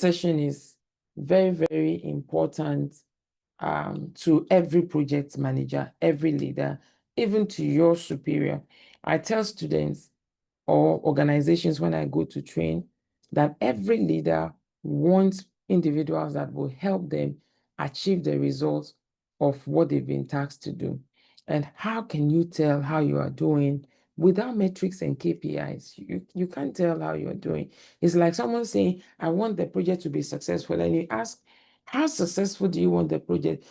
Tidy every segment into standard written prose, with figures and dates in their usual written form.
session is very, very important to every project manager, every leader, even to your superior. I tell students or organizations when I go to train that every leader wants individuals that will help them achieve the results of what they've been tasked to do. And how can you tell how you are doing without metrics and KPIs? You can't tell how you're doing. It's like someone saying, I want the project to be successful. And you ask, how successful do you want the project?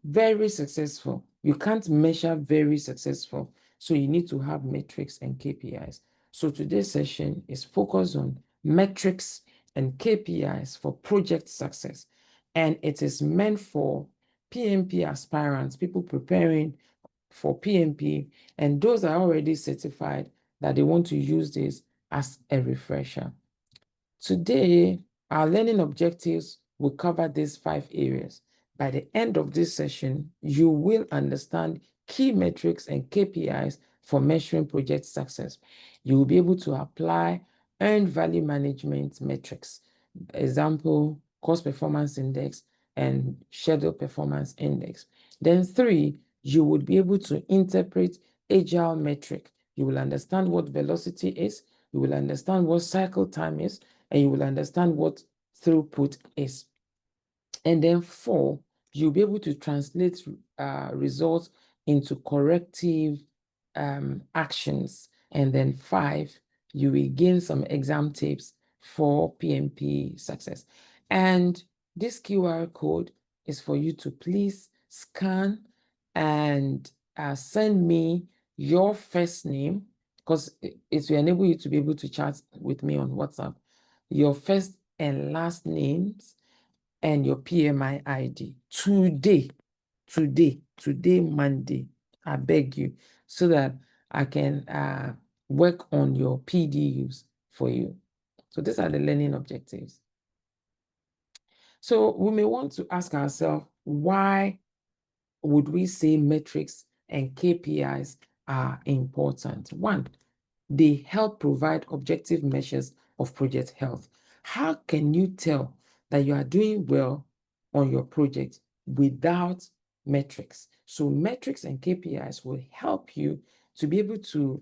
Very successful. You can't measure very successful. So you need to have metrics and KPIs. So today's session is focused on metrics and KPIs for project success. And it is meant for PMP aspirants, people preparing for PMP, and those are already certified that they want to use this as a refresher. Today, our learning objectives will cover these 5 areas. By the end of this session, you will understand key metrics and KPIs for measuring project success. You will be able to apply earned value management metrics, example, cost performance index and schedule performance index. Then 3, you would be able to interpret agile metric. You will understand what velocity is, you will understand what cycle time is, and you will understand what throughput is. And then 4, you'll be able to translate results into corrective actions. And then 5, you will gain some exam tips for PMP success. And this QR code is for you to please scan and send me your first name, because it will enable you to be able to chat with me on WhatsApp, your first and last names, and your PMI ID today, Monday. I beg you, so that I can work on your PDUs for you. So these are the learning objectives. So we may want to ask ourselves, why would we say metrics and KPIs are important? 1, they help provide objective measures of project health. How can you tell that you are doing well on your project without metrics? So metrics and KPIs will help you to be able to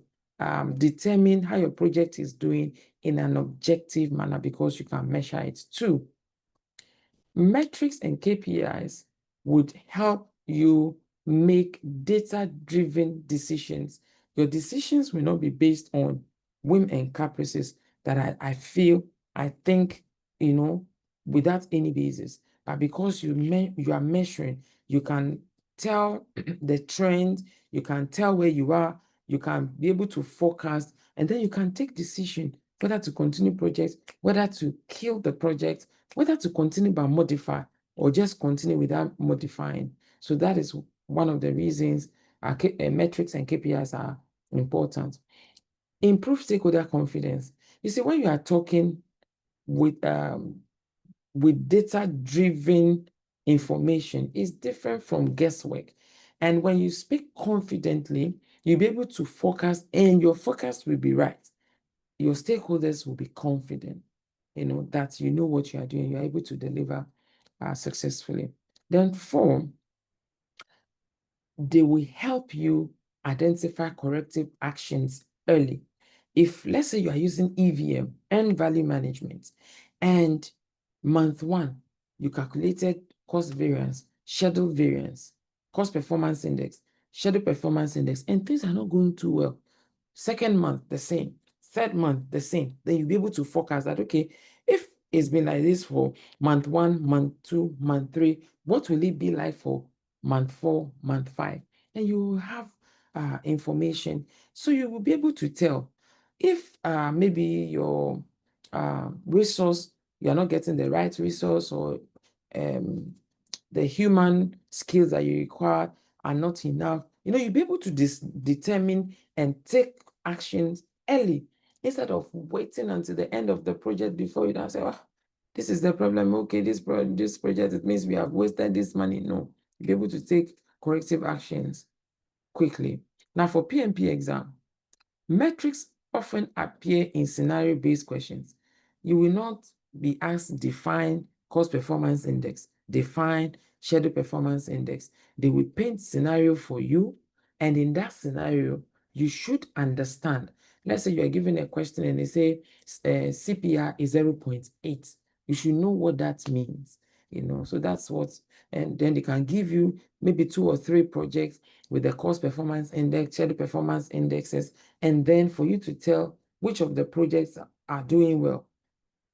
determine how your project is doing in an objective manner, because you can measure it too. Metrics and KPIs would help you make data-driven decisions. Your decisions will not be based on whim and caprices that I think, without any basis. But because you are measuring, you can tell the trend, you can tell where you are, you can be able to forecast, and then you can take decision whether to continue projects, whether to kill the project, whether to continue but modify, or just continue without modifying. So that is one of the reasons metrics and KPIs are important. Improve stakeholder confidence. You see, when you are talking with data-driven information, it's different from guesswork. And when you speak confidently, you'll be able to forecast, and your forecast will be right. Your stakeholders will be confident, that you know what you are doing, you're able to deliver successfully. Then 4, they will help you identify corrective actions early. If, let's say, you are using EVM, earned value management, and month 1, you calculated cost variance, schedule variance, cost performance index, schedule performance index, and things are not going too well. Second month, the same. Third month, the same. Then you'll be able to forecast that, okay, if it's been like this for month 1, month 2, month 3, what will it be like for month 4, month 5? And you will have information. So you will be able to tell if maybe your resource, you are not getting the right resource, or the human skills that you require are not enough. You'll be able to determine and take actions early, instead of waiting until the end of the project before you don't say, oh, this is the problem. Okay, this project, it means we have wasted this money. No, you'll be able to take corrective actions quickly. Now, for PMP exam, metrics often appear in scenario-based questions. You will not be asked, define cost performance index, define schedule performance index. They will paint scenario for you. And in that scenario, you should understand. Let's say you are given a question and they say CPR is 0.8. You should know what that means, so that's what, and then they can give you maybe 2 or 3 projects with the cost performance index, schedule performance indexes, and then for you to tell which of the projects are doing well,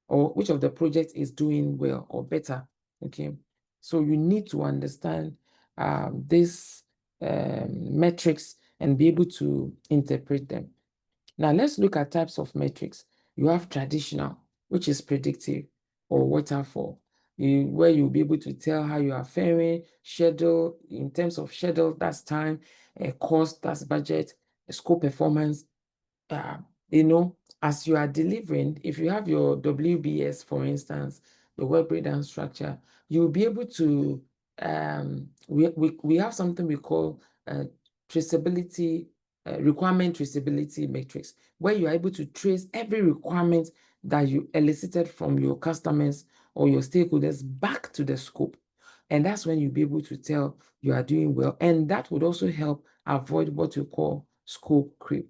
or which of the projects is doing well or better. Okay, so you need to understand this metrics and be able to interpret them. Now let's look at types of metrics. You have traditional, which is predictive, or waterfall, where you'll be able to tell how you are faring. Schedule, in terms of schedule, that's time, cost, that's budget, scope performance. As you are delivering, if you have your WBS, for instance, the work breakdown structure, you'll be able to, we have something we call traceability, requirement traceability matrix, where you are able to trace every requirement that you elicited from your customers or your stakeholders back to the scope. And that's when you'll be able to tell you are doing well. And that would also help avoid what you call scope creep.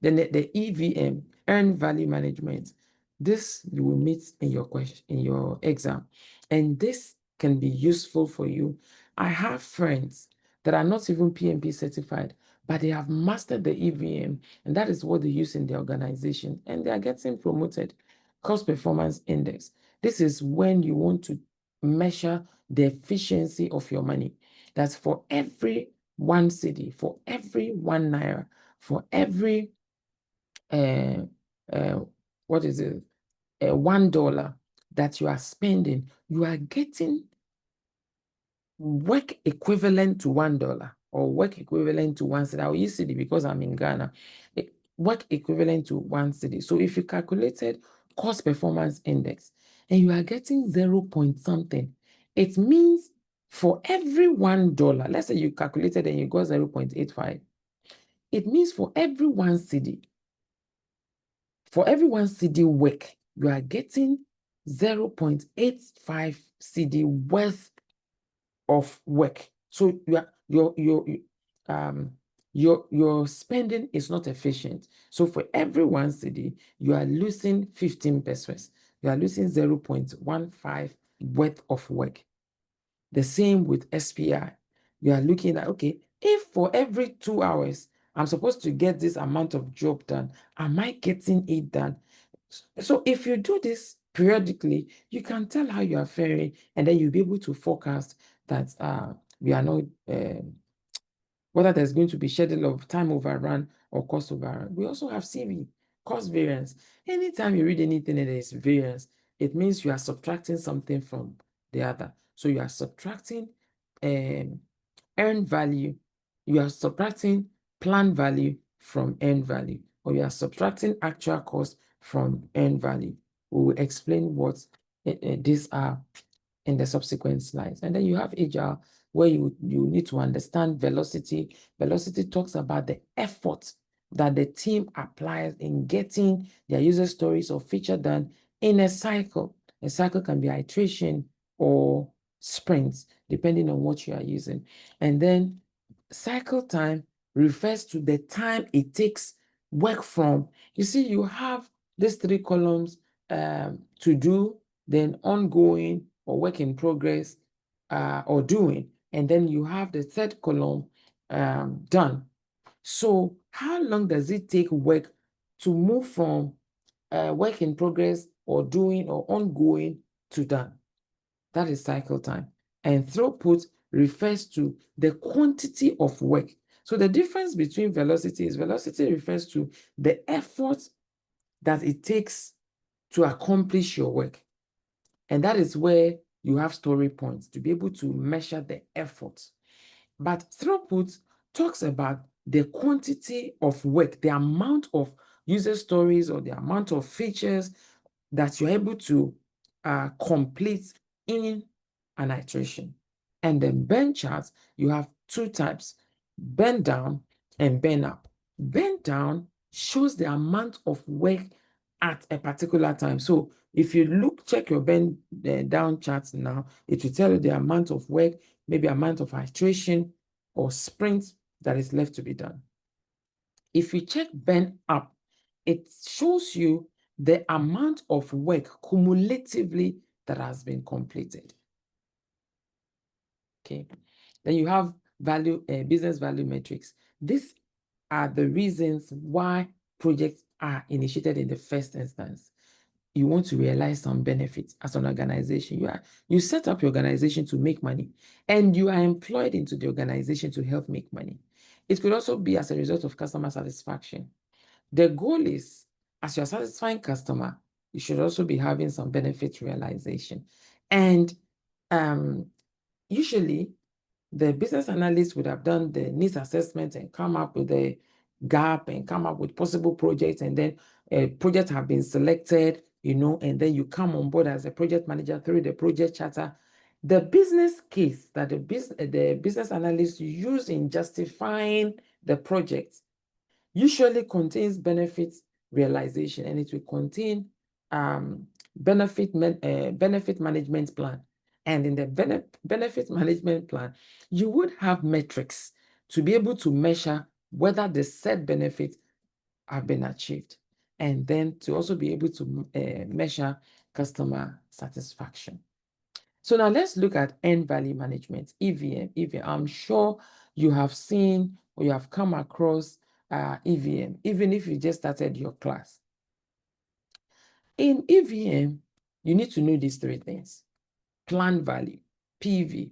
Then the EVM, earned value management. This you will meet in your question, in your exam. And this can be useful for you. I have friends that are not even PMP certified, but they have mastered the EVM, and that is what they use in the organization, and they are getting promoted. Cost performance index. This is when you want to measure the efficiency of your money. That's for every 1 cedi, for every 1 naira, for every what is it, $1 that you are spending, you are getting work equivalent to $1, or work equivalent to 1 cedi. I'll use cedi because I'm in Ghana. Work equivalent to 1 cedi. So if you calculated cost performance index and you are getting 0 point something, it means for every $1, let's say you calculated and you got 0.85, it means for every 1 cedi, for every 1 cedi work, you are getting 0.85 cedi worth of work. So your spending is not efficient. So for every 1 cedi, you are losing 15 pesos. You are losing 0.15 worth of work. The same with SPI. You are looking at, okay, if for every 2 hours, I'm supposed to get this amount of job done, am I getting it done? So if you do this periodically, you can tell how you are faring, and then you'll be able to forecast that we are not, whether there's going to be schedule of time overrun or cost overrun. We also have CV, cost variance. Anytime you read anything and there's variance, it means you are subtracting something from the other. So you are subtracting earned value, you are subtracting planned value from earned value, or you are subtracting actual cost from earned value. We will explain what these are in the subsequent slides. And then you have agile, where you need to understand velocity. Velocity talks about the effort that the team applies in getting their user stories or feature done in a cycle. A cycle can be iteration or sprints, depending on what you are using. And then cycle time refers to the time it takes work from, you see, you have these 3 columns, to do, then ongoing or work in progress, or doing, and then you have the 3rd column, done. So how long does it take work to move from work in progress or doing or ongoing to done? That is cycle time. And throughput refers to the quantity of work. So the difference between velocity refers to the effort that it takes to accomplish your work. And that is where you have story points to be able to measure the effort. But throughput talks about the quantity of work, the amount of user stories or the amount of features that you're able to complete in an iteration. And then burn charts, you have 2 types, burn down and burn up. Burn down shows the amount of work at a particular time. So if you check your bend down charts now, it will tell you the amount of work, maybe amount of iteration or sprint that is left to be done. If you check bend up, it shows you the amount of work cumulatively that has been completed. Okay. Then you have business value metrics. These are the reasons why projects are initiated in the first instance. You want to realize some benefits as an organization. You set up your organization to make money, and you are employed into the organization to help make money. It could also be as a result of customer satisfaction. The goal is, as you're satisfying customer, you should also be having some benefit realization. And usually, the business analyst would have done the needs assessment and come up with a gap and come up with possible projects, and then a project have been selected, and then you come on board as a project manager through the project charter. The business case that the business analyst use in justifying the project usually contains benefits realization, and it will contain benefit management plan. And in the benefit management plan, you would have metrics to be able to measure whether the said benefits have been achieved, and then to also be able to measure customer satisfaction. So now let's look at end value management, EVM. I'm sure you have seen or you have come across EVM, even if you just started your class. In EVM, you need to know these three things. Plan value, PV,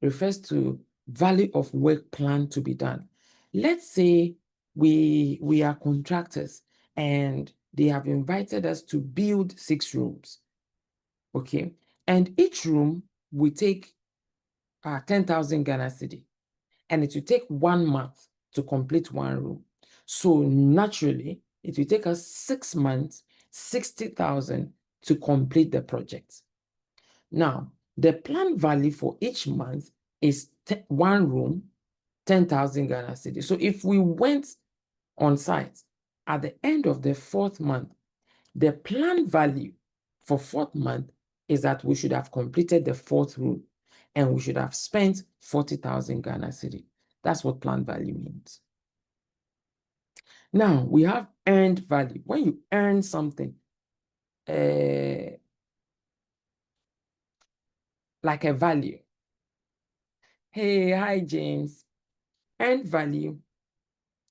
refers to value of work planned to be done. Let's say we are contractors and they have invited us to build 6 rooms, okay? And each room will take 10,000 Ghana cedi, and it will take 1 month to complete 1 room. So naturally, it will take us 6 months, 60,000 to complete the project. Now, the planned value for each month is 1 room, 10,000 Ghana cedi. So if we went on site at the end of the 4th month, the planned value for 4th month is that we should have completed the 4th room, and we should have spent 40,000 Ghana cedi. That's what planned value means. Now, we have earned value. When you earn something, like a value. Hey, hi, James. Earned value.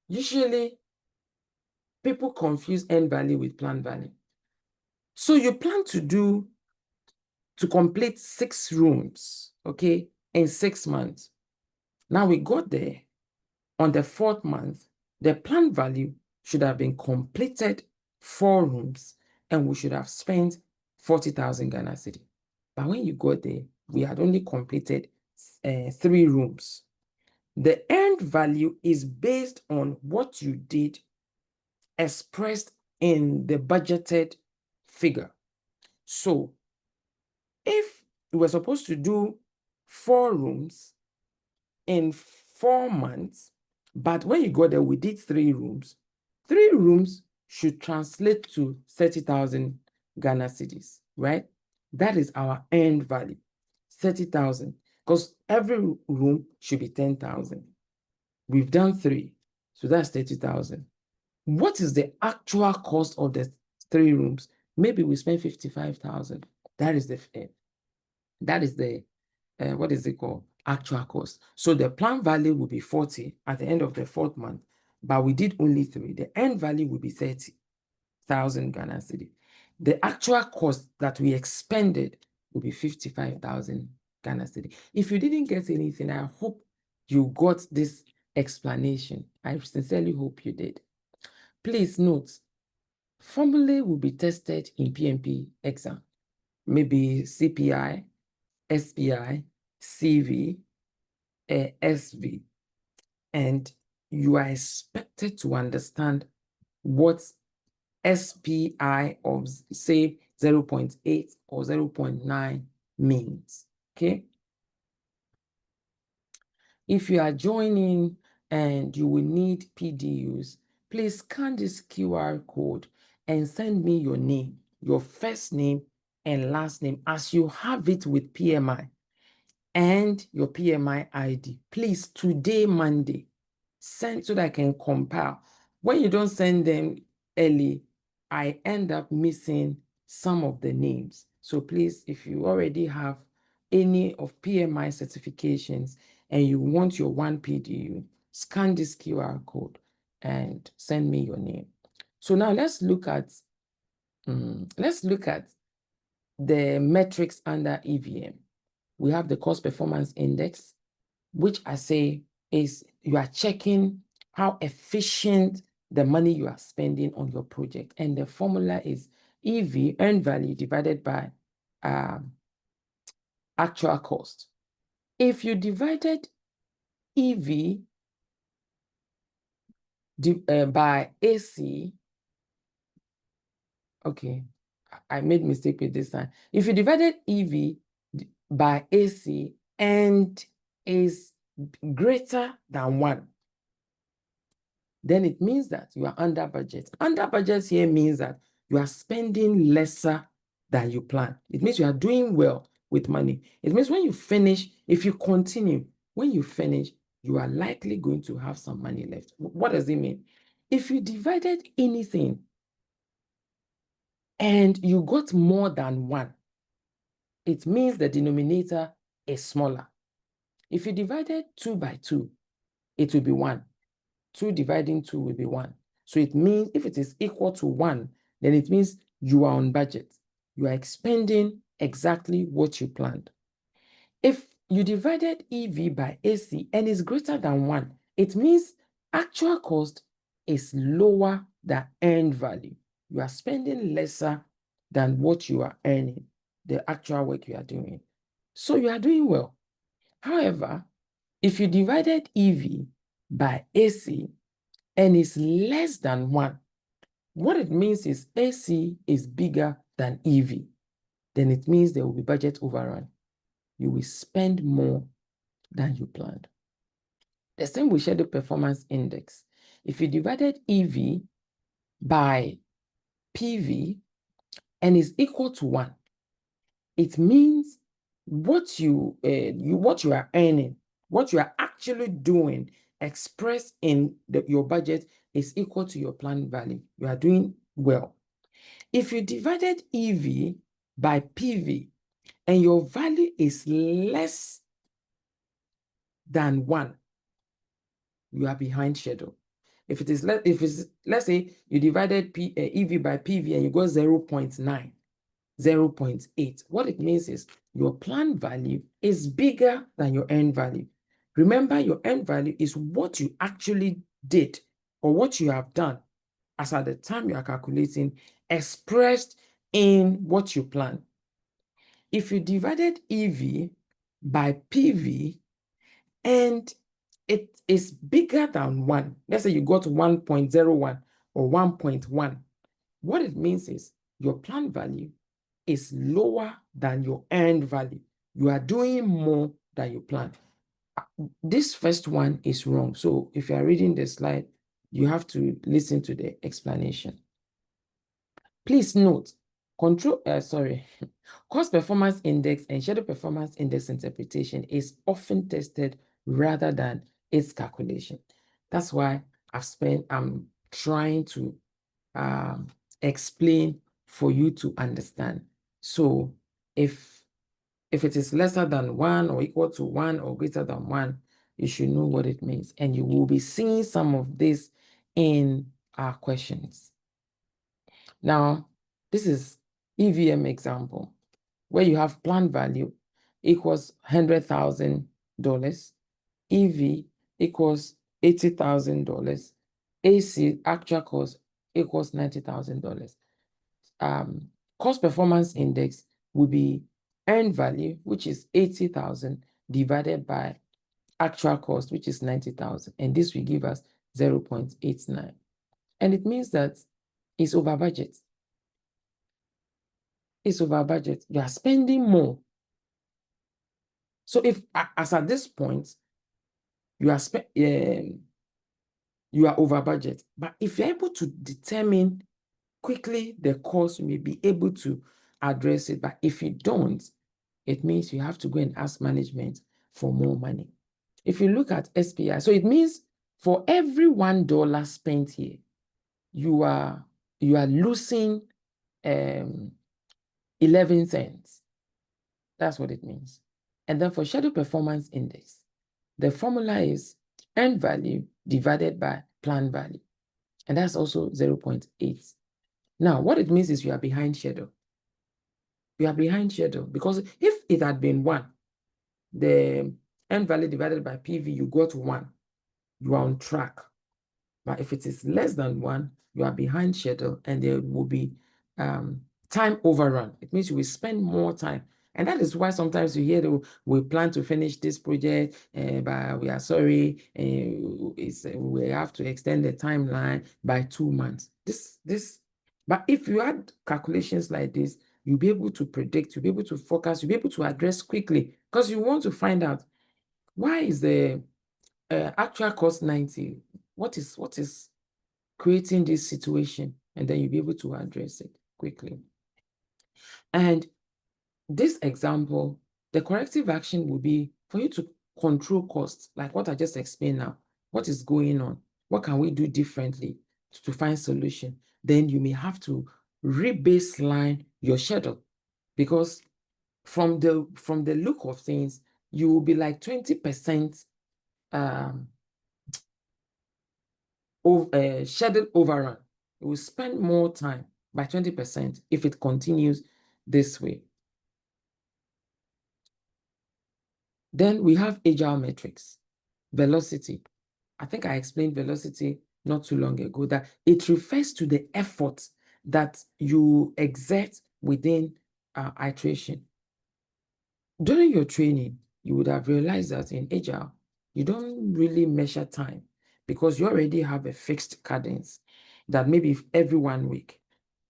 Usually, people confuse earned value with planned value. So you plan to complete 6 rooms, okay, in 6 months. Now we got there. On the 4th month, the planned value should have been completed 4 rooms, and we should have spent 40,000 Ghana cedi. But when you got there, we had only completed 3 rooms. The earned value is based on what you did expressed in the budgeted figure. So if we were supposed to do 4 rooms in 4 months, but when you got there, we did 3 rooms. 3 rooms should translate to 30,000 Ghana cedis, right? That is our earned value, 30,000, because every room should be 10,000. We've done 3, so that's 30,000. What is the actual cost of the 3 rooms? Maybe we spent 55,000. That is the what is it called? Actual cost. So the planned value will be 40 at the end of the 4th month, but we did only 3. The end value will be 30,000 Ghana cedi. The actual cost that we expended will be 55,000 Ghana cedi. If you didn't get anything, I hope you got this explanation. I sincerely hope you did. Please note, formulae will be tested in PMP exam, maybe CPI, SPI, CV, SV, and you are expected to understand what SPI of, say, 0.8 or 0.9 means, okay? If you are joining and you will need PDUs, please scan this QR code and send me your name, your first name and last name as you have it with PMI and your PMI ID. Please, today, Monday, send so that I can compile. When you don't send them early, I end up missing some of the names. So please, if you already have any of PMI certifications and you want your 1PDU, scan this QR code and send me your name. So now let's look at the metrics under EVM. We have the cost performance index, which I say is you are checking how efficient the money you are spending on your project. And the formula is EV, earned value, divided by actual cost. If you divided EV by AC, okay, I made mistake with this time. If you divided EV by AC and is greater than 1, then it means that you are under budget. Under budget here means that you are spending lesser than you plan. It means you are doing well with money. It means when you finish, if you continue, when you finish, you are likely going to have some money left. What does it mean? If you divided anything and you got more than 1, it means the denominator is smaller. If you divided 2 by 2, it will be 1. 2 dividing 2 will be 1. So it means if it is equal to 1, then it means you are on budget. You are expending exactly what you planned. If you divided EV by AC and is greater than 1, it means actual cost is lower than earned value. You are spending lesser than what you are earning, the actual work you are doing. So you are doing well. However, if you divided EV by AC and is less than 1, what it means is AC is bigger than EV. Then it means there will be budget overrun. You will spend more than you planned. The same with schedule performance index. If you divided EV by PV and is equal to 1, it means what you are earning, what you are actually doing expressed in your budget is equal to your planned value. You are doing well. If you divided EV by PV and your value is less than 1, you are behind schedule. If it's let's say you divided EV by PV and you got 0.9, 0.8, what it means is your planned value is bigger than your earned value. Remember, your earned value is what you actually did or what you have done as at the time you are calculating, expressed in what you plan. If you divided EV by PV and it is bigger than 1, let's say you got 1.01 or 1.1, what it means is your planned value is lower than your earned value. You are doing more than you planned. This first one is wrong. So if you are reading the slide, you have to listen to the explanation. Please note, cost performance index and schedule performance index interpretation is often tested rather than its calculation. That's why I'm trying to explain for you to understand. So if it is lesser than 1 or equal to 1 or greater than 1, you should know what it means. And you will be seeing some of this in our questions. Now, this is EVM example, where you have planned value equals $100,000, EV equals $80,000, AC actual cost equals $90,000. Cost performance index will be earned value, which is 80,000 divided by actual cost, which is 90,000. And this will give us 0.89. And it means that it's over budget. It's over budget. You are spending more. So if, as at this point, you are over budget, but if you're able to determine quickly the course, you may be able to address it. But if you don't, it means you have to go and ask management for more money. If you look at SPI, so it means for every $1 spent here, you are losing 11 cents. That's what it means. And then for schedule performance index, the formula is earned value divided by planned value. And that's also 0.8. Now, what it means is you are behind schedule. You are behind schedule because if it had been 1, the earned value divided by PV, you got 1, you are on track. But if it is less than 1, you are behind schedule and there will be time overrun. It means you will spend more time. And that is why sometimes you hear that we plan to finish this project, but we are sorry, we have to extend the timeline by 2 months. But if you had calculations like this, you'll be able to predict, you'll be able to forecast, you'll be able to address quickly because you want to find out why is the actual cost 90? What is creating this situation? And then you'll be able to address it quickly. And this example, the corrective action will be for you to control costs, like what I just explained now. What is going on? What can we do differently to find solution? Then you may have to re-baseline your schedule because from the look of things, you will be like 20% schedule overrun. You will spend more time by 20% if it continues this way. Then we have agile metrics, velocity. I think I explained velocity not too long ago, that it refers to the effort that you exert within iteration. During your training, you would have realized that in agile, you don't really measure time because you already have a fixed cadence that maybe every 1 week,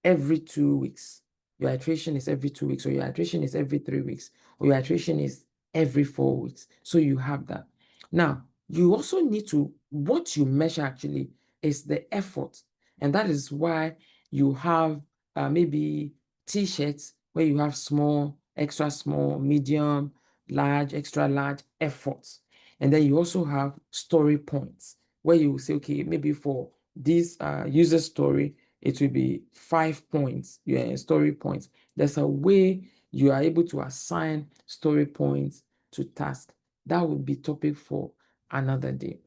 every 2 weeks, your iteration is every 2 weeks, or your iteration is every 3 weeks, or your iteration is every 4 weeks. So you have that. Now, you also need to, what you measure actually is the effort. And that is why you have maybe T-shirts where you have small, extra small, medium, large, extra large efforts. And then you also have story points where you will say, okay, maybe for this user story, it will be 5 points, story points. There's a way you are able to assign story points to tasks. That would be topic for another day.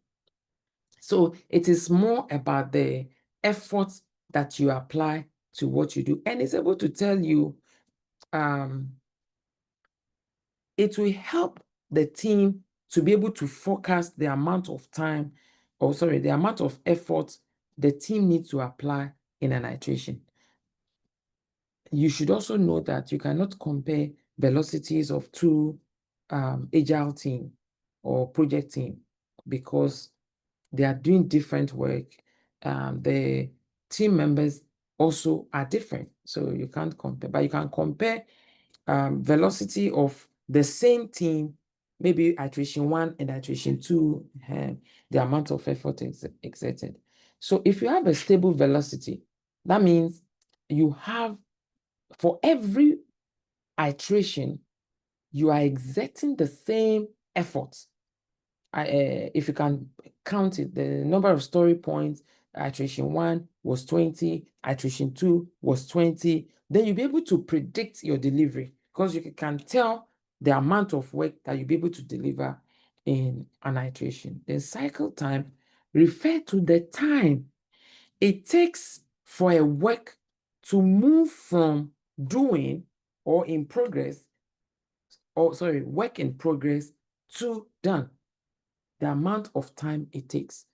So it is more about the effort that you apply to what you do. And it's able to tell you, it will help the team to be able to forecast the amount of time, or sorry, the amount of effort the team needs to apply in an iteration. You should also know that you cannot compare velocities of two agile team or project team because they are doing different work. The team members also are different, so you can't compare, but you can compare velocity of the same team, maybe iteration 1 and iteration 2, the amount of effort exerted. So if you have a stable velocity, that means you have, for every iteration, you are exerting the same effort. If you can count it, the number of story points, iteration 1 was 20, iteration 2 was 20, then you'll be able to predict your delivery because you can tell the amount of work that you'll be able to deliver in an iteration. The cycle time refers to the time it takes for a work to move from doing or in progress, or sorry, work in progress to done. The amount of time it takes.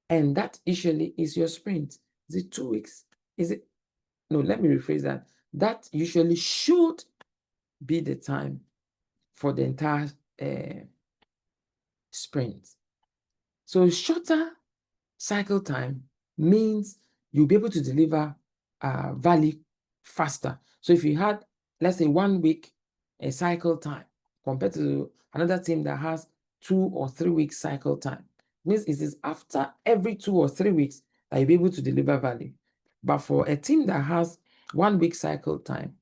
And that usually is your sprint. Is it 2 weeks? Is it? No, let me rephrase that. That usually should be the time for the entire sprint. So shorter cycle time means you'll be able to deliver value faster. So if you had, let's say, 1 week a cycle time compared to another team that has 2 or 3 weeks cycle time, means it is after every 2 or 3 weeks that you'll be able to deliver value. But for a team that has 1 week cycle time,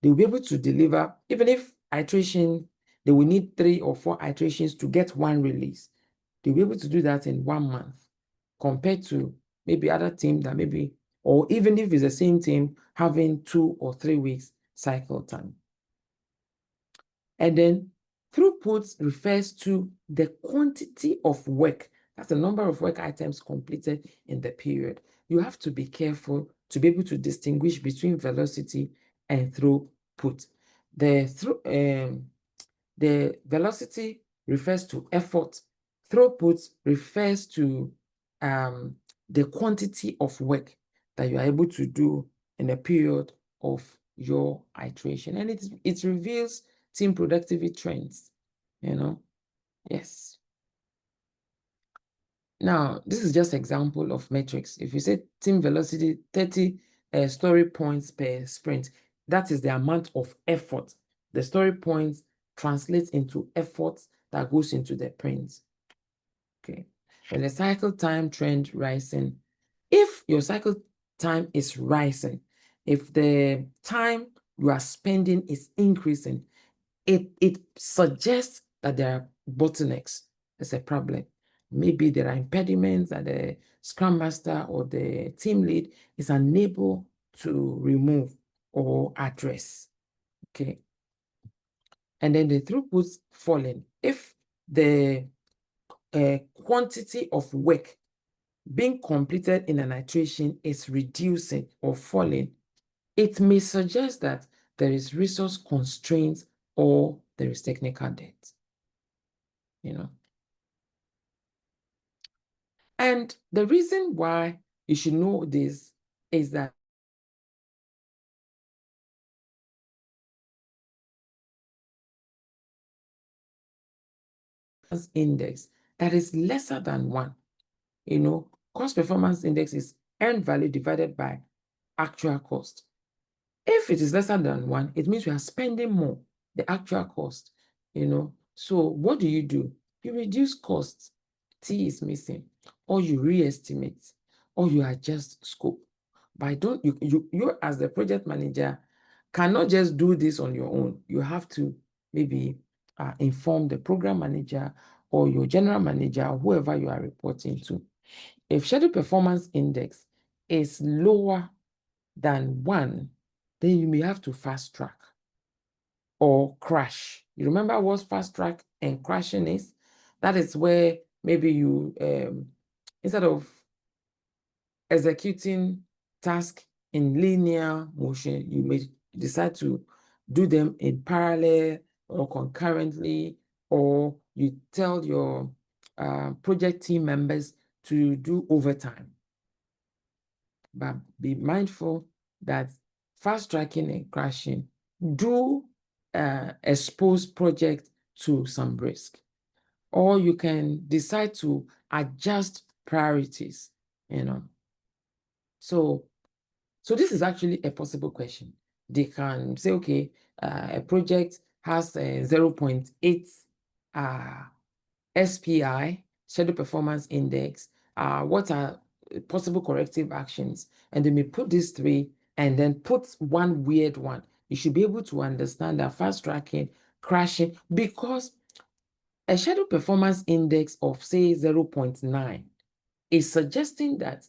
they will be able to deliver, even if iteration, they will need 3 or 4 iterations to get one release. They'll be able to do that in 1 month, compared to maybe other team that maybe, or even if it's the same team, having 2 or 3 weeks cycle time. And then throughput refers to the quantity of work. That's the number of work items completed in the period. You have to be careful to be able to distinguish between velocity and throughput. The velocity refers to effort. Throughput refers to the quantity of work that you are able to do in a period of your iteration. And it reveals team productivity trends, Yes. Now, this is just example of metrics. If you say team velocity, 30 story points per sprint, that is the amount of effort. The story points translates into effort that goes into the print. Okay. And the cycle time trend rising. If your cycle time is rising, if the time you are spending is increasing, it suggests that there are bottlenecks. There's a problem. Maybe there are impediments that the Scrum Master or the team lead is unable to remove or address. Okay. And then the throughput's falling. If the quantity of work being completed in an iteration is reducing or falling, it may suggest that there is resource constraints or there is technical debt. And the reason why you should know this is that index that is lesser than 1. Cost performance index is earned value divided by actual cost. If it is lesser than 1, it means we are spending more, the actual cost. So what do? You reduce costs, T is missing, or you re-estimate, or you adjust scope. But you as the project manager cannot just do this on your own. You have to maybe inform the program manager or your general manager, whoever you are reporting to. If schedule performance index is lower than 1, then you may have to fast track or crash. You remember what fast track and crashing is? That is where maybe you, instead of executing tasks in linear motion, you may decide to do them in parallel or concurrently, or you tell your project team members to do overtime. But be mindful that fast tracking and crashing do expose project to some risk. Or you can decide to adjust priorities, So this is actually a possible question. They can say, okay, a project has a 0.8 SPI, Schedule Performance Index. What are possible corrective actions? And they may put these 3 and then put one weird one. You should be able to understand that fast tracking, crashing, because a Schedule Performance Index of, say, 0.9 is suggesting that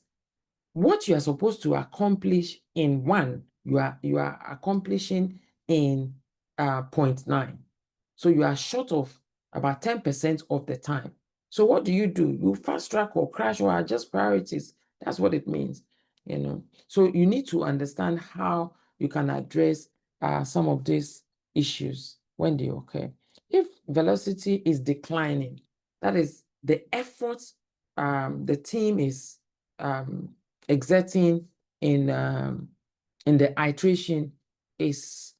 what you are supposed to accomplish in 1, you are accomplishing in 0.9. So you are short of about 10% of the time. So what do? You fast track or crash or adjust priorities. That's what it means, So you need to understand how you can address some of these issues when they occur. If velocity is declining, that is the effort the team is exerting in the iteration is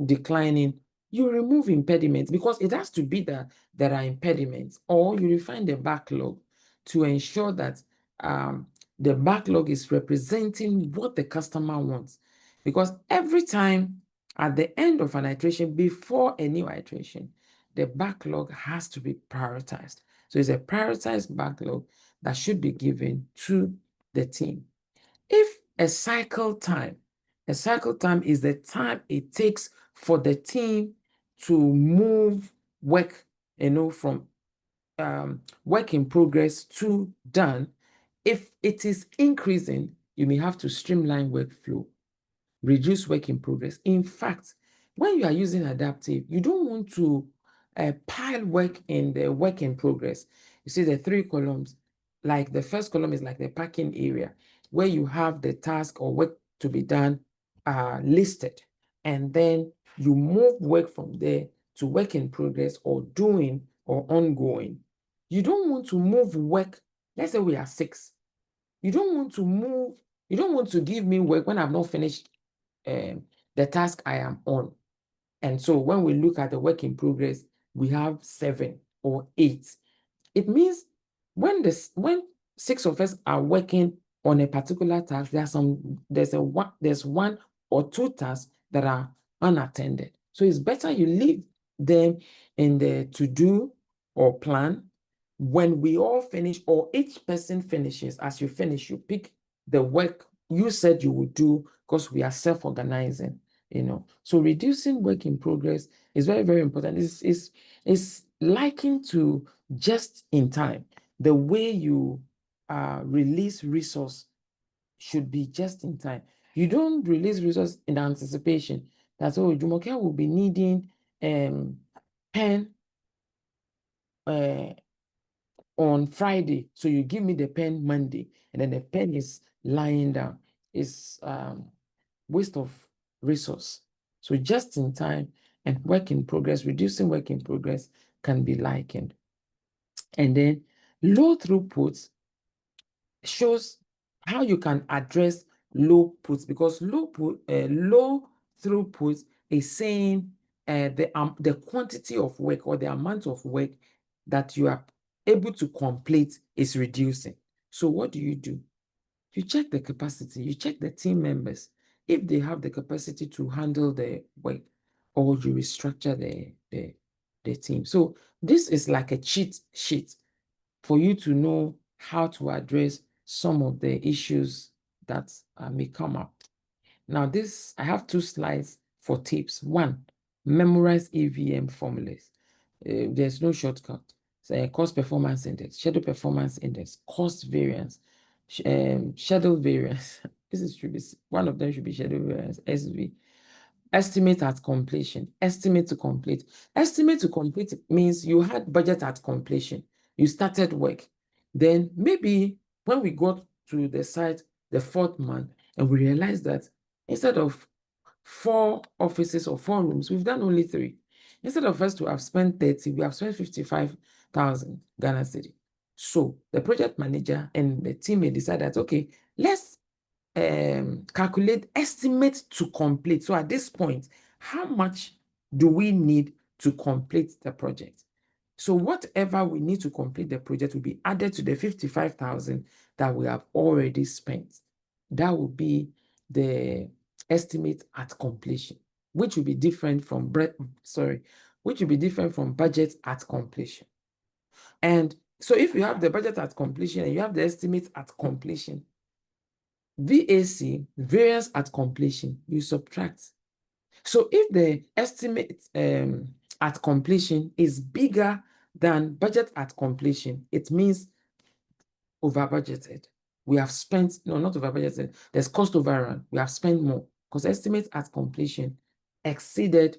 declining, you remove impediments, because it has to be that there are impediments, or you refine the backlog to ensure that the backlog is representing what the customer wants. Because every time at the end of an iteration, before a new iteration, the backlog has to be prioritized. So it's a prioritized backlog that should be given to the team. If a cycle time is the time it takes for the team to move work, from work in progress to done. If it is increasing, you may have to streamline workflow, reduce work in progress. In fact, when you are using adaptive, you don't want to pile work in the work in progress. You see the 3 columns, like the first column is like the parking area, where you have the task or work to be done listed. And then you move work from there to work in progress or doing or ongoing. You don't want to move work. Let's say we are 6. You don't want to give me work when I've not finished the task I am on. And so when we look at the work in progress, we have 7 or 8. It means when 6 of us are working on a particular task, there's 1 or 2 tasks that are unattended. So it's better you leave them in the to-do or plan. When we all finish, or each person finishes, as you finish, you pick the work you said you would do, because we are self-organizing, So reducing work in progress is very, very important. It's likened to just in time. The way you release resource should be just in time. You don't release resource in anticipation. That's all. Jumoke will be needing pen on Friday, so you give me the pen Monday, and then the pen is lying down. It's waste of resource. So just in time and work in progress, reducing work in progress can be likened. And then low throughput shows how you can address low puts, because low throughput is saying the quantity of work or the amount of work that you are able to complete is reducing. So what do? You check the capacity, you check the team members, if they have the capacity to handle the work, or you restructure the team. So this is like a cheat sheet for you to know how to address some of the issues that may come up. Now I have 2 slides for tips. 1, memorize EVM formulas. There's no shortcut. So, cost performance index, schedule performance index, cost variance, schedule variance. One of them should be schedule variance, SV. Estimate at completion. Estimate to complete. Estimate to complete means you had budget at completion. You started work. Then maybe when we got to the site the 4th month, and we realized that instead of 4 offices or 4 rooms, we've done only 3. Instead of us to have spent 30, we have spent 55,000 Ghana cedi. So the project manager and the team may decide that, okay, let's calculate estimate to complete. So at this point, how much do we need to complete the project? So whatever we need to complete the project will be added to the 55,000 that we have already spent. That will be the estimate at completion, which will be different from budget at completion. And so if you have the budget at completion and you have the estimate at completion, VAC, variance at completion, you subtract. So if the estimate at completion is bigger than budget at completion, it means over budgeted. We have spent, no, not over budgeted, there's cost overrun. We have spent more because estimate at completion exceeded,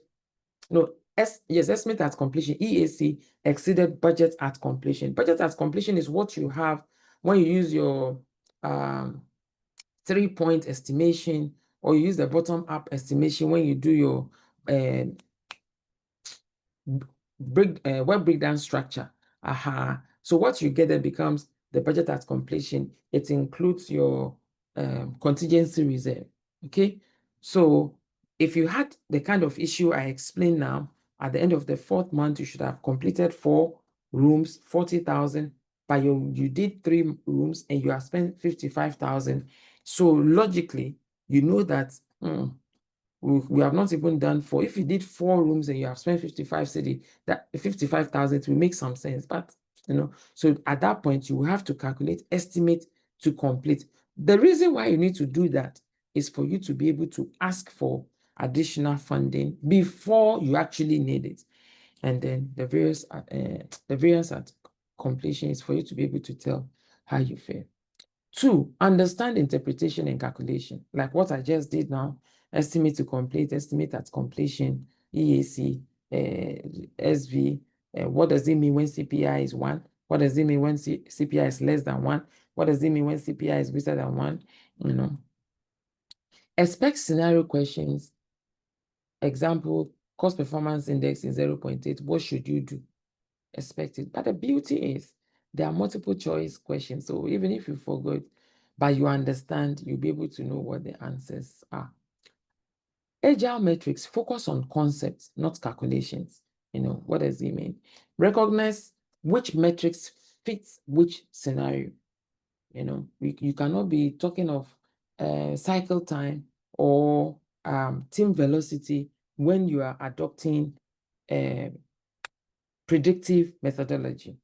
estimate at completion, EAC, exceeded budget at completion. Budget at completion is what you have when you use your 3-point estimation, or you use the bottom-up estimation when you do your web breakdown structure. So what you get there becomes the budget at completion. It includes your contingency reserve. Okay, so if you had the kind of issue I explained now, at the end of the 4th month, you should have completed 4 rooms, 40,000, but you did 3 rooms and you have spent 55,000. So logically, you know that we have not even done 4. If you did 4 rooms and you have spent 55 cedi, that 55,000 will make some sense. But so at that point, you will have to calculate estimate to complete. The reason why you need to do that is for you to be able to ask for additional funding before you actually need it. And then the variance at completion is for you to be able to tell how you feel. 2, understand interpretation and calculation, like what I just did now: estimate to complete, estimate at completion, EAC, SV. What does it mean when CPI is 1? What does it mean when CPI is less than 1? What does it mean when CPI is greater than 1? You know, expect scenario questions. Example, cost performance index is 0.8. What should you do? Expect it. But the beauty is there are multiple choice questions. So even if you forgot, but you understand, you'll be able to know what the answers are. Agile metrics focus on concepts, not calculations. You know, what does it mean? Recognize which metrics fits which scenario. You know, you cannot be talking of cycle time or team velocity when you are adopting predictive methodology.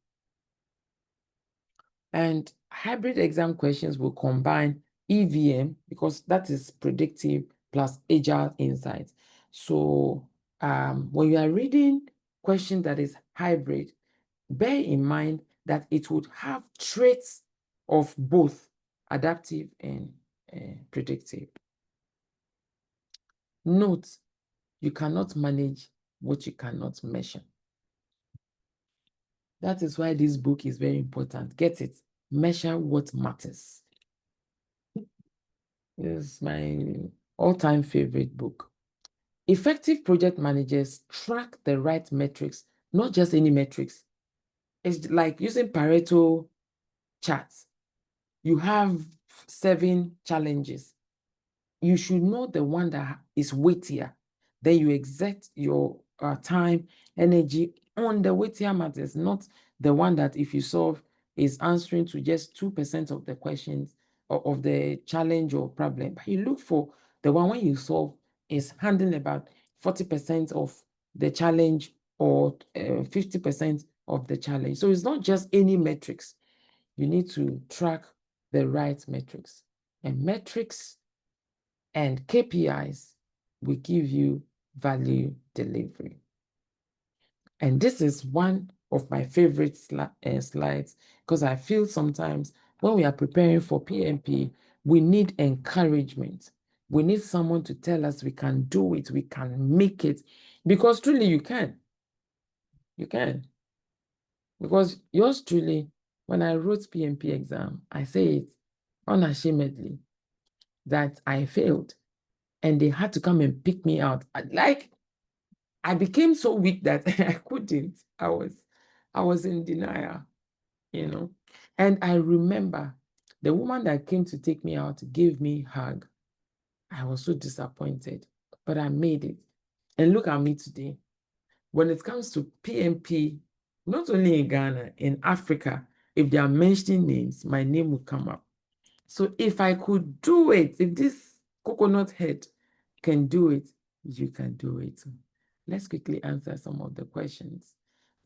And hybrid exam questions will combine EVM, because that is predictive, plus agile insights. So when you are reading question that is hybrid, bear in mind that it would have traits of both adaptive and predictive. Note, you cannot manage what you cannot measure. That is why this book is very important. Get it. Measure what matters. It's my all-time favorite book. Effective project managers track the right metrics, not just any metrics. It's like using Pareto charts. You have 7 challenges. You should know the one that is weightier. Then you exert your time, energy on the weightier matters, not the one that if you solve is answering to just 2% of the questions or of the challenge or problem. But you look for the one when you solve is handling about 40% of the challenge or 50% of the challenge. So it's not just any metrics. You need to track the right metrics. And metrics and KPIs will give you value delivery. And this is one of my favorite slides, because I feel sometimes when we are preparing for PMP, we need encouragement. We need someone to tell us we can do it, we can make it, because truly you can. You can. Because yours truly, when I wrote PMP exam, I say it unashamedly that I failed. And they had to come and pick me out. Like, I became so weak that I couldn't. I was in denial, you know. And I remember the woman that came to take me out gave me a hug. I was so disappointed, but I made it. And look at me today. When it comes to PMP, not only in Ghana, in Africa, if they are mentioning names, my name will come up. So if I could do it, if this coconut head can do it, you can do it. Let's quickly answer some of the questions.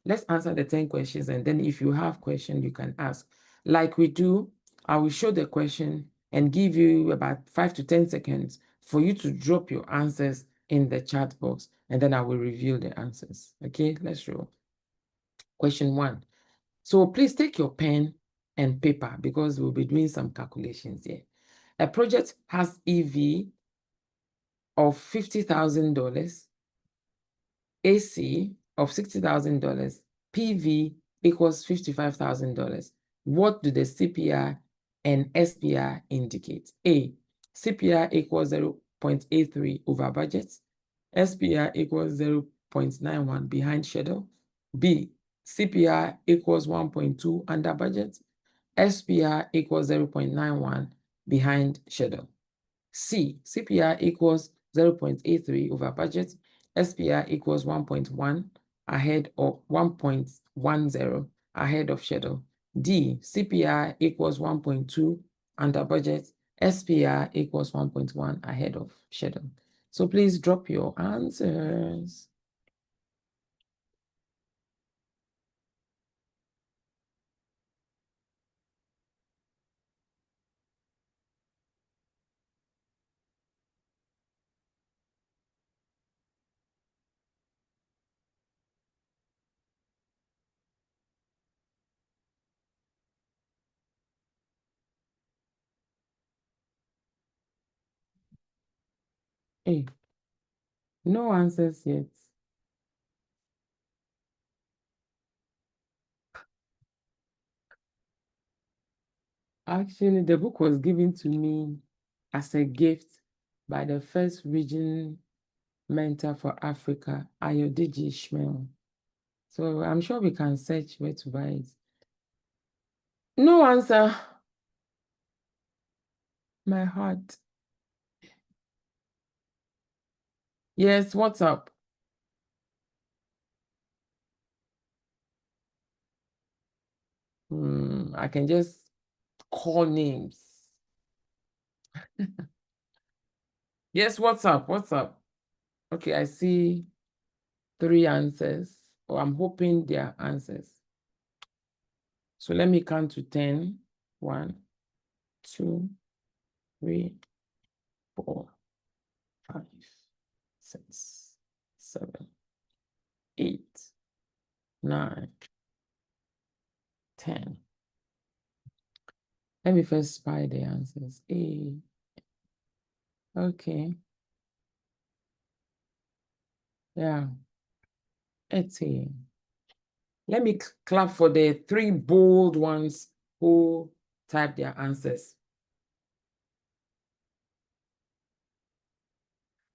Let's answer the 10 questions, and then if you have questions, you can ask. Like we do, I will show the question and give you about 5 to 10 seconds for you to drop your answers in the chat box, and then I will reveal the answers. Okay, let's roll. Question 1. So please take your pen and paper, because we'll be doing some calculations here. A project has EV of $50,000, AC of $60,000, PV equals $55,000. What do the CPI and SPI indicate? A, CPI equals 0.83 over budget. SPI equals 0.91 behind schedule. B, CPI equals 1.2 under budget. SPI equals 0.91 behind schedule. C, CPI equals 0.83 over budget. SPI equals 1.1 ahead of 1.10 ahead of schedule. D, CPI equals 1.2 under budget. SPI equals 1.1 ahead of schedule. So please drop your answers. Hey, no answers yet. Actually, the book was given to me as a gift by the first region mentor for Africa, Ayodeji Ishmael. So I'm sure we can search where to buy it. No answer. My heart. Yes, what's up? I can just call names. Yes, what's up? What's up? Okay, I see 3 answers. Oh, I'm hoping they are answers. So let me count to 10. 1, 2, 3, 4, 5, 6, 7, 8, 9, 10. Let me first spy the answers. Okay. Yeah. 18. Let me clap for the 3 bold ones who typed their answers.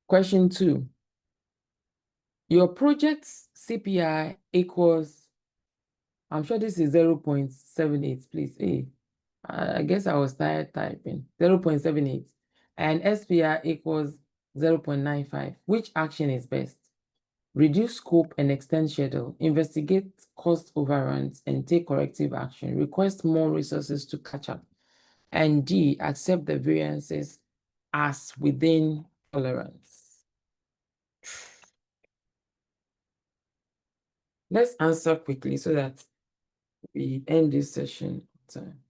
Question 2. Your project's CPI equals, I'm sure this is 0.78, please. I guess I was tired typing. 0.78. And SPI equals 0.95. Which action is best? Reduce scope and extend schedule, investigate cost overruns and take corrective action, request more resources to catch up, and D, accept the variances as within tolerance. Let's answer quickly so that we end this session on time.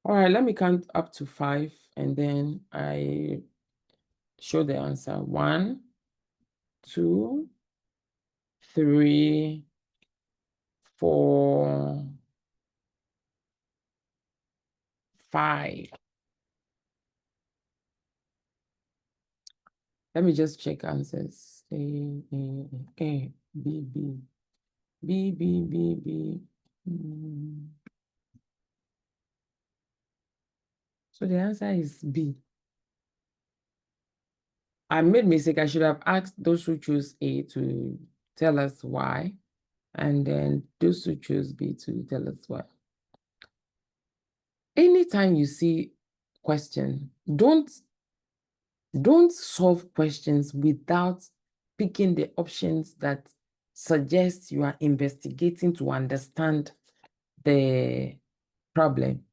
All right, let me count up to 5 and then I show the answer. 1, 2, 3, 4, 5. Let me just check answers. A, B, B, B, B, B, B. So the answer is B. I made mistake. I should have asked those who choose A to tell us why, and then those who choose B to tell us why. Anytime you see question, don't solve questions without picking the options that suggest you are investigating to understand the problem.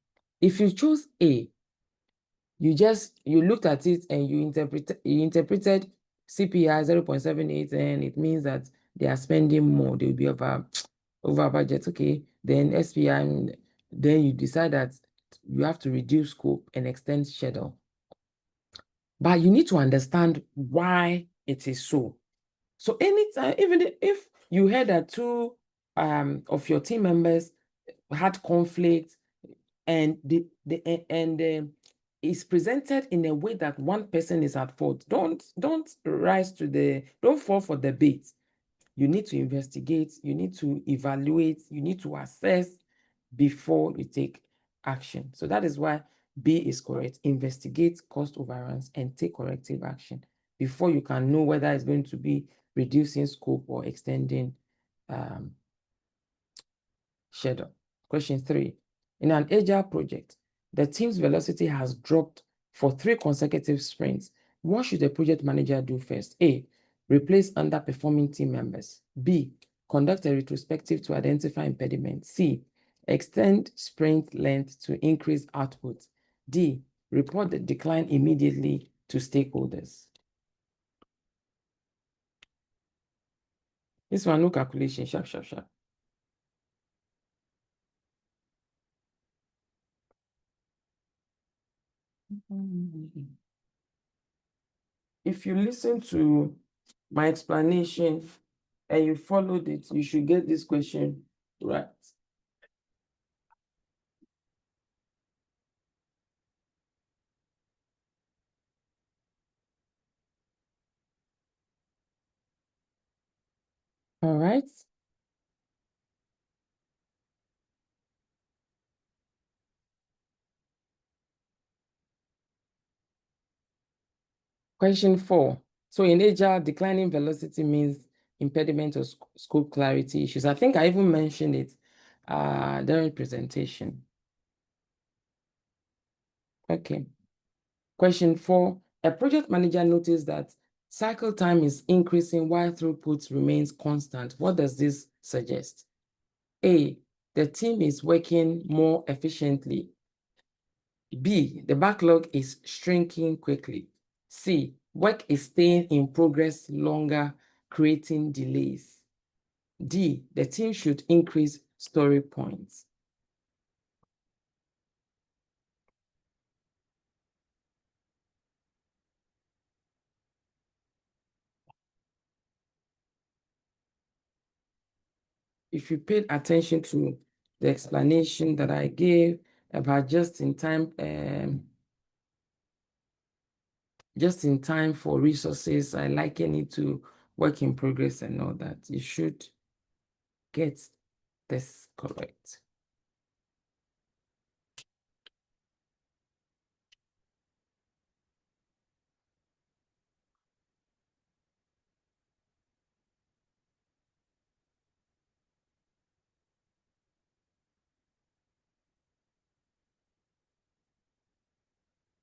If you choose A, you looked at it and you interpreted CPI 0.78, and it means that they are spending more, they'll be over budget. Okay, then SPI, then you decide that you have to reduce scope and extend schedule. But you need to understand why it is so. So anytime, even if you heard that 2 of your team members had conflict and it's presented in a way that one person is at fault, don't fall for the bait. You need to investigate, you need to evaluate, you need to assess before you take action. So that is why B is correct. Investigate cost overruns and take corrective action before you can know whether it's going to be reducing scope or extending schedule. Question 3. In an agile project, the team's velocity has dropped for 3 consecutive sprints. What should the project manager do first? A, replace underperforming team members. B, conduct a retrospective to identify impediments. C, extend sprint length to increase output. D, report the decline immediately to stakeholders. This one, no calculation, sharp, sharp, sharp. If you listen to my explanation and you followed it, you should get this question right. All right. Question 4. So in Agile, declining velocity means impediment or scope clarity issues. I think I even mentioned it during presentation. Okay. Question 4. A project manager noticed that cycle time is increasing while throughput remains constant. What does this suggest? A, the team is working more efficiently. B, the backlog is shrinking quickly. C, work is staying in progress longer, creating delays. D, the team should increase story points. If you paid attention to the explanation that I gave about just in time for resources, I liken it to work in progress and all that. You should get this correct.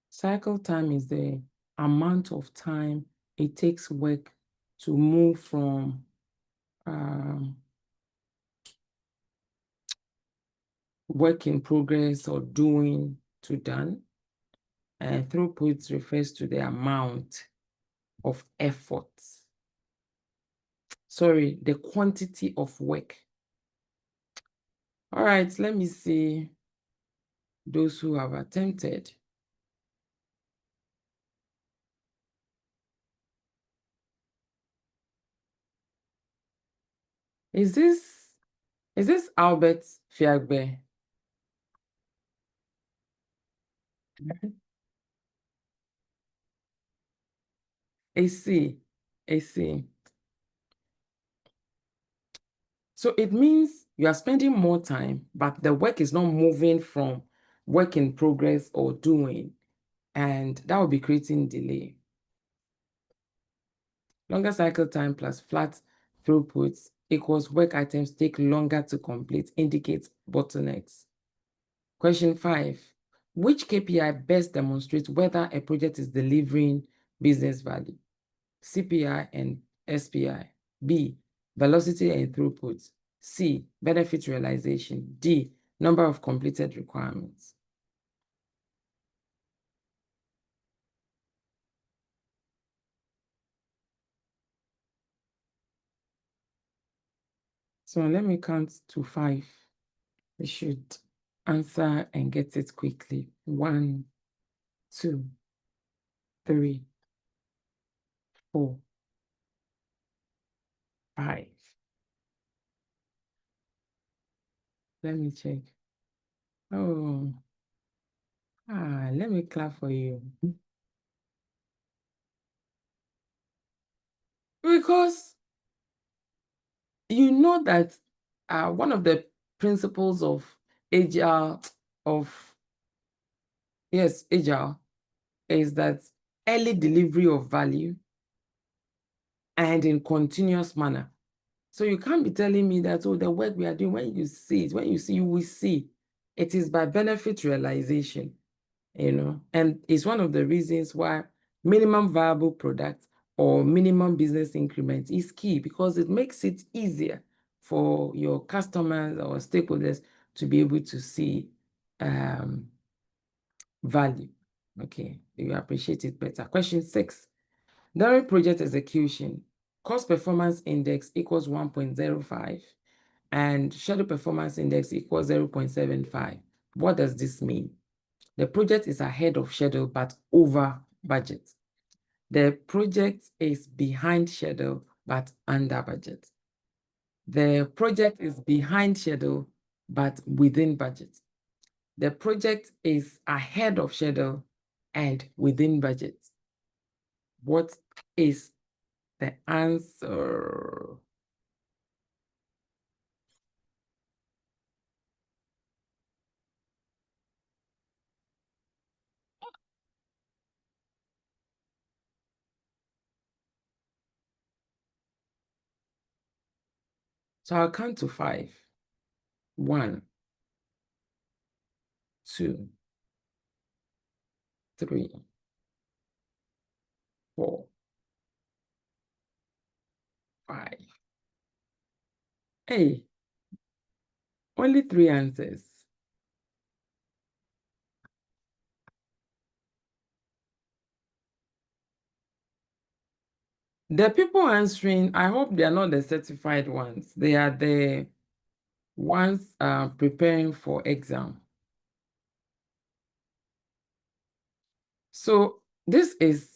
Cycle time is the amount of time it takes work to move from work in progress or doing to done. And throughput refers to the amount of effort. Sorry, the quantity of work. All right, let me see those who have attempted. Is this Albert Fiagbe? I see. So it means you are spending more time, but the work is not moving from work in progress or doing, and that will be creating delay. Longer cycle time plus flat throughputs equals work items take longer to complete, indicates bottlenecks. Question 5. Which KPI best demonstrates whether a project is delivering business value? CPI and SPI. B, velocity and throughput. C, benefit realization. D, number of completed requirements. So let me count to 5. We should answer and get it quickly. 1, 2, 3, 4, 5. Let me check. Oh, let me clap for you. Because you know that one of the principles of Agile, Agile, is that early delivery of value and in continuous manner. So you can't be telling me that, oh, the work we are doing, when you see it, you will see. It is by benefit realization, and it's one of the reasons why minimum viable product or minimum business increment is key because it makes it easier for your customers or stakeholders to be able to see value. Okay, you appreciate it better. Question 6. During project execution, cost performance index equals 1.05 and schedule performance index equals 0.75. What does this mean? The project is ahead of schedule but over budget. The project is behind schedule but under budget. The project is behind schedule but within budget. The project is ahead of schedule and within budget. What is the answer? So I'll count to 5. 1, 2, 3, 4, 5. Hey, only 3 answers. The people answering, I hope they are not the certified ones. They are the ones preparing for exam. So this is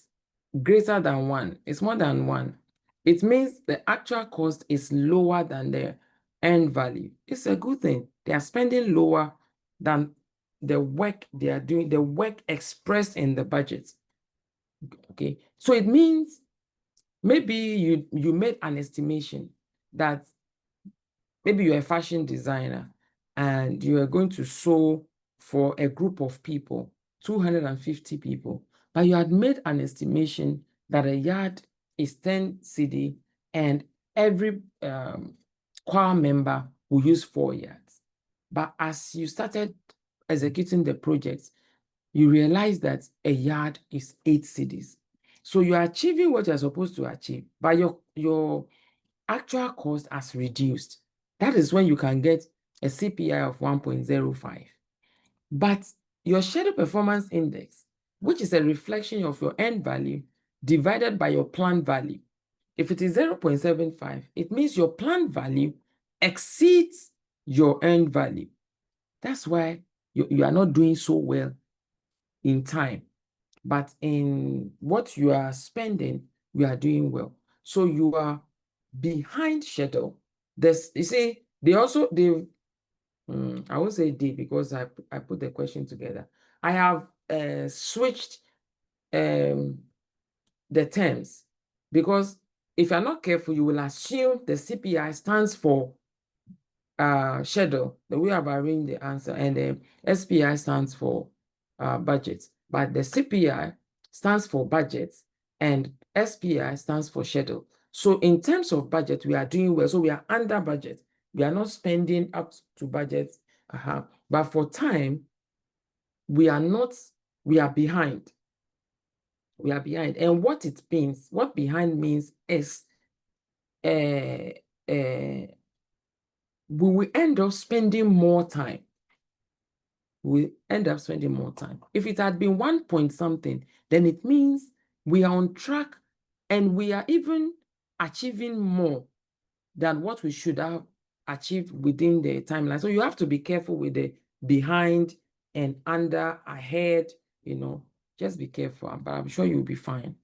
greater than 1. It's more than 1. It means the actual cost is lower than the end value. It's a good thing. They are spending lower than the work they are doing, the work expressed in the budget. Okay, so it means maybe you made an estimation that maybe you're a fashion designer and you are going to sew for a group of people, 250 people, but you had made an estimation that a yard is 10 cedi and every choir member will use 4 yards. But as you started executing the project, you realize that a yard is 8 cedis. So you're achieving what you're supposed to achieve, but your actual cost has reduced. That is when you can get a CPI of 1.05. But your schedule performance index, which is a reflection of your end value divided by your planned value, if it is 0.75, it means your planned value exceeds your end value. That's why you are not doing so well in time. But in what you are spending, you are doing well. So you are behind schedule. This, you see, I won't say they because I put the question together. I have switched the terms because if you're not careful, you will assume the CPI stands for schedule, the way I've arranged the answer, and the SPI stands for budget. But the CPI stands for budget and SPI stands for schedule. So in terms of budget, we are doing well. So we are under budget. We are not spending up to budget. But for time, we are not, we are behind. We are behind. And what it means, what behind means is we will end up spending more time. We end up spending more time. If it had been 1 point something, then it means we are on track and we are even achieving more than what we should have achieved within the timeline. So you have to be careful with the behind and under, ahead, just be careful, but I'm sure you'll be fine.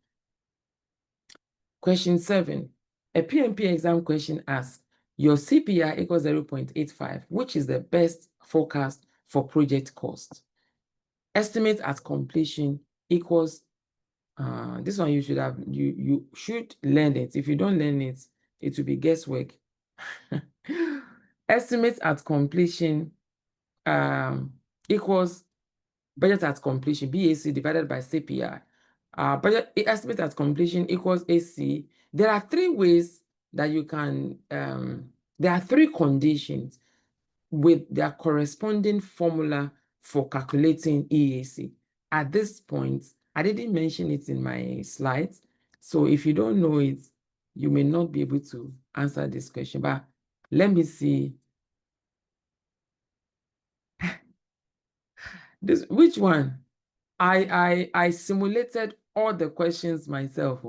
Question 7, a PMP exam question asks, your CPI equals 0.85, which is the best forecast for project cost? Estimate at completion equals, this one you should have, you should learn it. If you don't learn it, it will be guesswork. Estimate at completion equals budget at completion, BAC divided by CPI. Budget estimate at completion equals AC. There are 3 ways that you can, there are 3 conditions with their corresponding formula for calculating EAC. At this point, I didn't mention it in my slides. So if you don't know it, you may not be able to answer this question. But let me see. Which one? I simulated all the questions myself.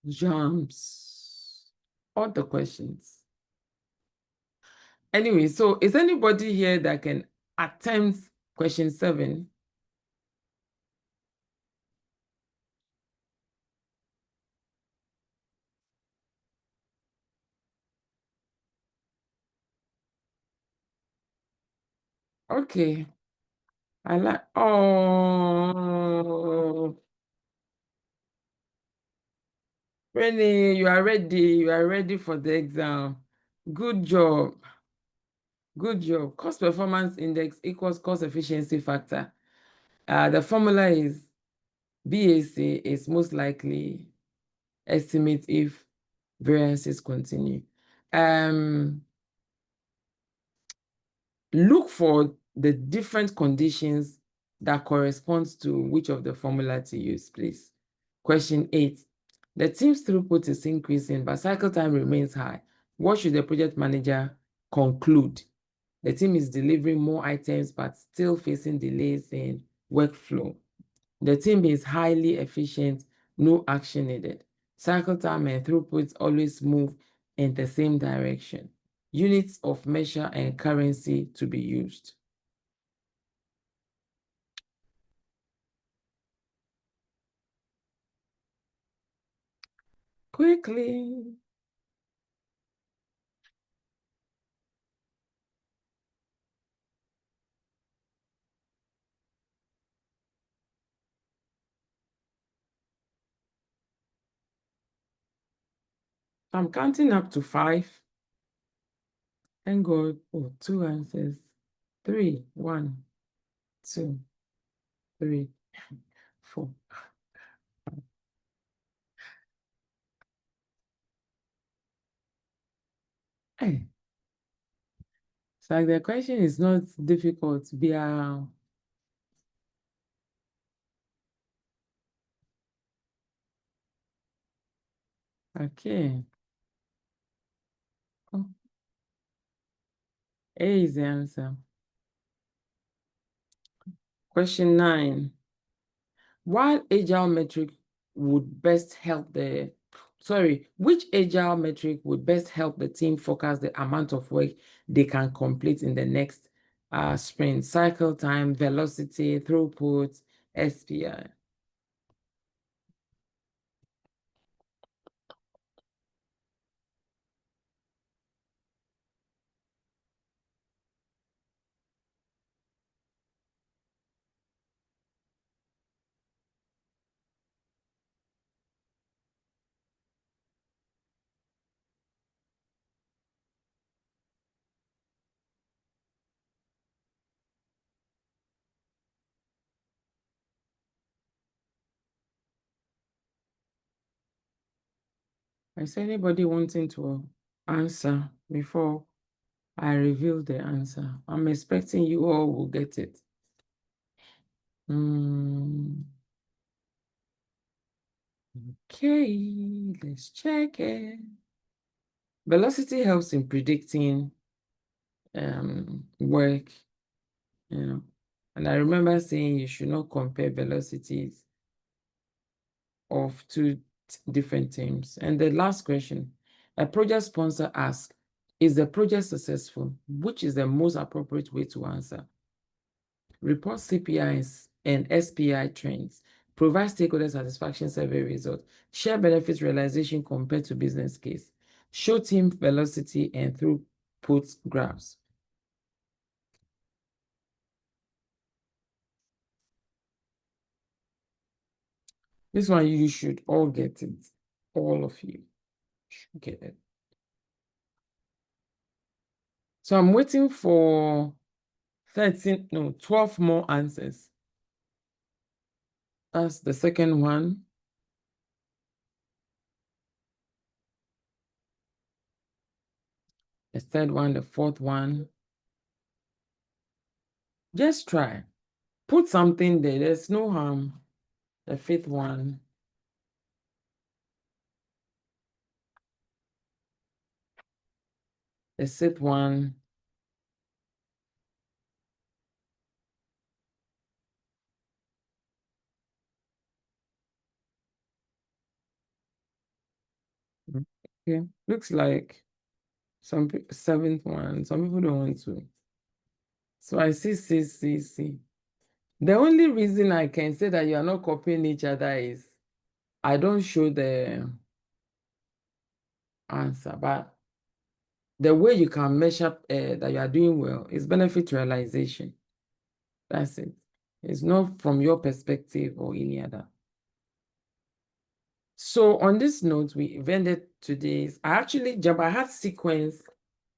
Jumps. All the questions. Anyway, so is anybody here that can attempt question 7? Okay. I like, oh, Renee, you are ready. You are ready for the exam. Good job. Good job. Cost performance index equals cost efficiency factor. The formula is BAC is most likely estimate if variances continue. Look for the different conditions that corresponds to which of the formula to use, please. Question 8. The team's throughput is increasing, but cycle time remains high. What should the project manager conclude? The team is delivering more items, but still facing delays in workflow. The team is highly efficient, no action needed. Cycle time and throughput always move in the same direction. Units of measure and currency to be used. Quickly. I'm counting up to 5. Thank God. Oh, 2 answers. 3, 1, 2, 3, 4. Hey. It's like the question is not difficult. Okay. Oh, A is the answer. Question 9. While agile metric would best help the, which agile metric would best help the team forecast the amount of work they can complete in the next sprint? Cycle time, velocity, throughput, SPI. Is anybody wanting to answer before I reveal the answer? I'm expecting you all will get it. Okay, let's check it. Velocity helps in predicting work, and I remember saying you should not compare velocities of two different teams. And the last question, a project sponsor asks, is the project successful? Which is the most appropriate way to answer? Report CPIs and SPI trends, provide stakeholder satisfaction survey results, share benefits realization compared to business case, show team velocity and throughput graphs. This one, you should all get it. All of you should get it. So I'm waiting for 12 more answers. That's the second one. The third one, the fourth one. Just try. Put something there. There's no harm. The fifth one. The sixth one. Okay. Looks like seventh one. Some people don't want to. So I see. The only reason I can say that you are not copying each other is I don't show the answer, but the way you can measure that you are doing well is benefit realization. That's it. It's not from your perspective or any other. So on this note, we ended today's. I had sequence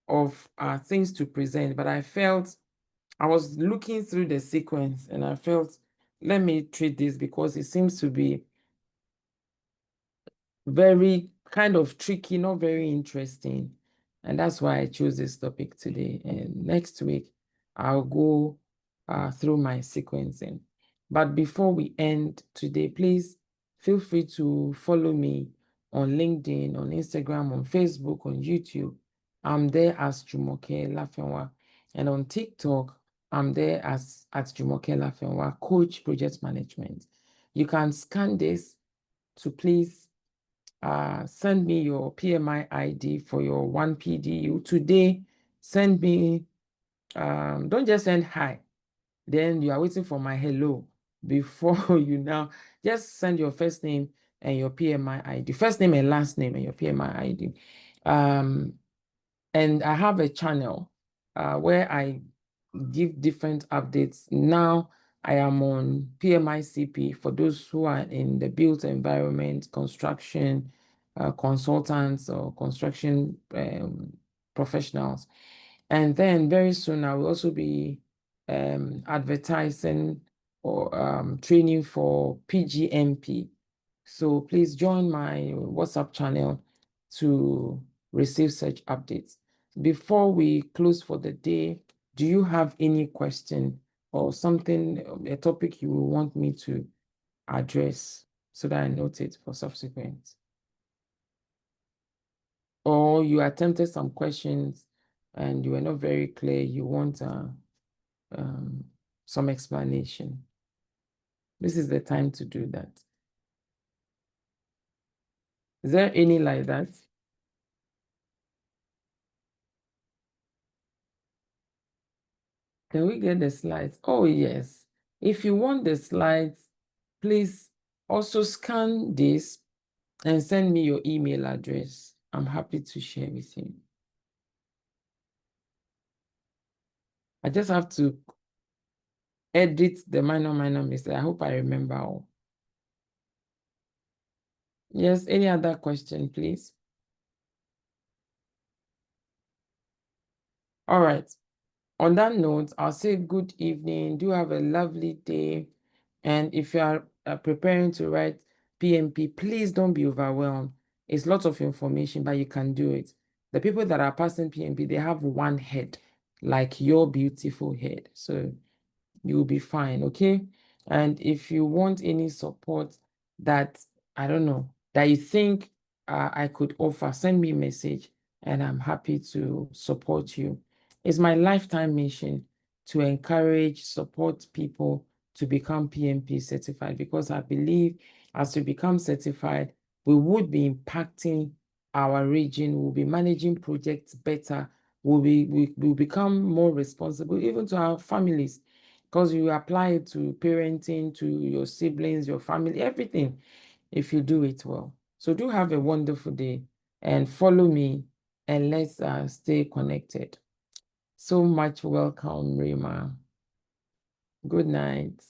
of things to present, but I was looking through the sequence and I felt, let me treat this because it seems to be very kind of tricky, not very interesting. And that's why I chose this topic today. And next week, I'll go through my sequencing. But before we end today, please feel free to follow me on LinkedIn, on Instagram, on Facebook, on YouTube. I'm there as Jumoke Lafenwa. And on TikTok, I'm there as at Jumoke Lafenwa, Coach Project Management. You can scan this to please send me your PMI ID for your 1PDU. Today, send me, don't just send hi. Then you are waiting for my hello before you now. Just send your first name and your PMI ID. First name and last name and your PMI ID. And I have a channel where I give different updates. Now I am on PMICP for those who are in the built environment, construction, consultants or construction professionals. And then very soon I will also be advertising or training for PGMP. So please join my WhatsApp channel to receive such updates. Before we close for the day, do you have any question or something, a topic you want me to address so that I note it for subsequent? Or you attempted some questions and you were not very clear, you want some explanation. This is the time to do that. Is there any like that? Can we get the slides? Oh, yes. If you want the slides, please also scan this and send me your email address. I'm happy to share with you. I just have to edit the minor mistake. I hope I remember all. Yes, any other question, please? All right. On that note, I'll say good evening. Do have a lovely day. And if you are preparing to write PMP, please don't be overwhelmed. It's lots of information, but you can do it. The people that are passing PMP, they have one head, like your beautiful head. So you'll be fine, okay? And if you want any support that, I don't know, that you think I could offer, send me a message and I'm happy to support you. It's my lifetime mission to encourage, support people to become PMP certified because I believe as we become certified, we would be impacting our region, we'll be managing projects better, we'll become more responsible, even to our families, because you apply it to parenting, to your siblings, your family, everything, if you do it well. So do have a wonderful day and follow me and let's stay connected. So much welcome, Rima. Good night.